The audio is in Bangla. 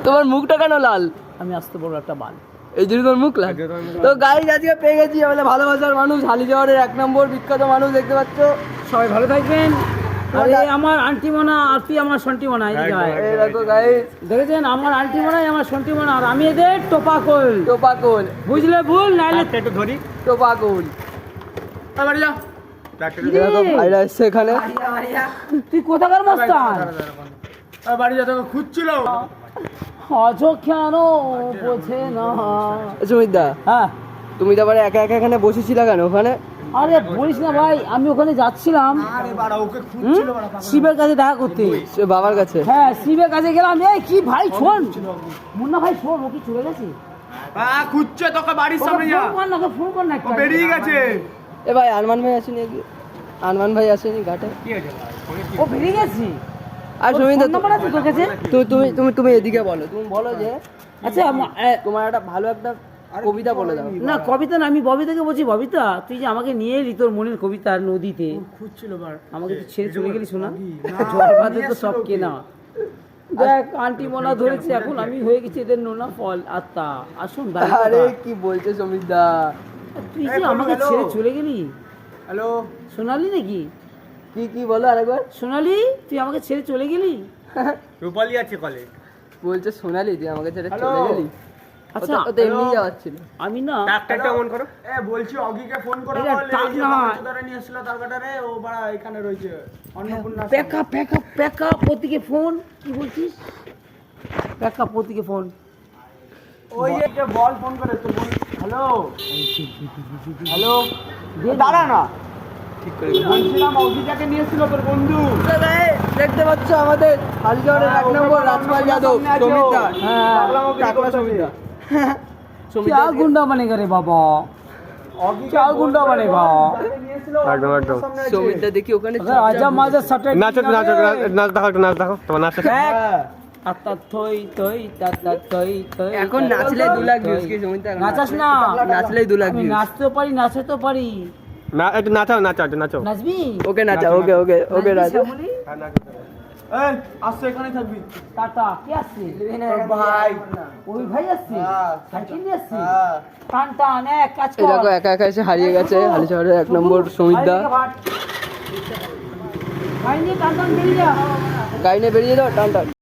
তোমার মুখটা কেন লাল? আমি আসতে বড় একটা বাল, এই জন্য তোর মুখ লাল। তো গাইস আজকে পেয়ে গেছি আমাদের ভালোবাসার মানুষ, হালিশহরের 1 নম্বর বিখ্যাত মানুষ, দেখতে পাচ্ছ। সবাই ভালো থাকবেন। আরে আমার আন্টি মোনা আর তুই আমার সন্টি মোনা, এই দেখো গাইস, দেখেছেন আমার আন্টি মোনাই আমার সন্টি মোনা, আর আমি এদের টোপাকল। টোপাকল বুঝলে ভুল নাইলে একটু ধরি। টোপাকল। বাড়ি যা। দেখো ভাইরা এসছে এখানে। তুই কোথাকার মস্তান? বাড়ি যা, তোকে খুঁজছিল। আজ কেন বোঝে না। সুমিতদা, হ্যাঁ তুমি তারপরে একা একা এখানে বসেছিলা কেন ওখানে? আরে বলিস না ভাই, আমি ওখানে যাচ্ছিলাম আরে বাড়া, ওকে খুঁজছিল বাড়া। শিবের কাছে দেখা করতে। সে বাবার কাছে। হ্যাঁ শিবের কাছে গেলাম। এই কি ভাই শোন, মুন্না ভাই শোন, ও কি চলে গেছে? খুঁজছে তোকে, বাড়ির সামনে যা। ফোন কর না, ও বেরিয়ে গেছে। এ ভাই আরমান ভাই আসেনি আজকে? আরমান ভাই আসেনি ঘাটে? কি আছে ভাই? ও বেরিয়ে গেছে। আর সুমিতদা, নাম্বার আছে তোর কাছে? তুমি এদিকে বলো, তুমি বলো যে আচ্ছা তোমার একটা ভালো একটা কবিতা বলে দাও। না কবিতা না, আমি ববিতাকে বলছি, ববিতা তুই যে আমাকে নিয়ে এলি তোর মনের কবিতা নদীতে, খুঁজছিল বাড়া। আমাকে তুই ছেড়ে চলে গেলি শোনা। ঝড় বাদে তো সব কেনা। দেখ আন্টি মোনা ধরেছে, এখন আমি হয়ে গেছি এদের নোনা ফল আত্মা। আসুন আরে কি বলছে সুমিতদা? তুই যে আমাকে ছেড়ে চলে গেলি। হ্যালো, সোনালি নাকি? কি বলো আরেকবার? সোনালি তুই আমাকে ছেড়ে চলে গেলি। রূপালি আছে কলে। বলছে সোনালি তুই আমাকে ছেড়ে হ্যালো। চলে গেলি। আচ্ছা ও তো এমনি যাওয়ার ছিল। আমি না একটা অন করো। বলছি অগিকে ফোন করো, এটা বলে টাক এই যে না। বাচ্চাদারে নিয়ে এসেছিল তার কাটারে, ও বাড়া এখানে রয়েছে অন্নপূর্ণা। প্যাকা পতিকে ফোন। কি বলছিস? প্যাকা পতিকে ফোন। ওই যে বল ফোন করে তো বল। হ্যালো হ্যালো, দাঁড়া না, ঠিক করে বলছিলাম অগিটাকে নিয়ে এসেছিল তোর বন্ধু। দেখতে পাচ্ছ আমাদের হালিশহরের 1 নম্বর রাজপাল যাদব, সুমিতদা। হ্যাঁ টাকলা সুমিতদা। क्या गुंडा बनेगा रे बाबा, क्या गुंडा बनेगा। একদম একদম। সুমিতদা দেখি ওখানে अगर आजा माजा सटे নাচ নাচ নাচ দেখো, একটু নাচ দেখো, তোমার নাচ। আত্তা থই থই তাতা থই থই। এখন নাচলে 2 লাখ ভিউজ কি সুমিতদা? নাচাস না? নাচলেই 2 লাখ আমি ভিউজ। নাচতেও পারি, নাচতেও পারি। না একটু নাচাও, নাচাও একটু নাচো। নাচবি? ওকে নাচা, ওকে নাচবি নাচা। শ্যামলী? এই আসছে, এখানে থাকবি। টাটা কে আসছে? ভাই ওই ভাই আসছে, সাইকেল নিয়ে আসছে। হ্যাঁ। টান টান এক কাজ এই কর। দেখো একা একা এসে হারিয়ে গেছে হালিশহরের 1 নম্বর সুমিতদা। ভাই নিয়ে টান টান বেরিয়ে যা। গাড়ি নিয়ে বেরিয়ে দাও, টান টান।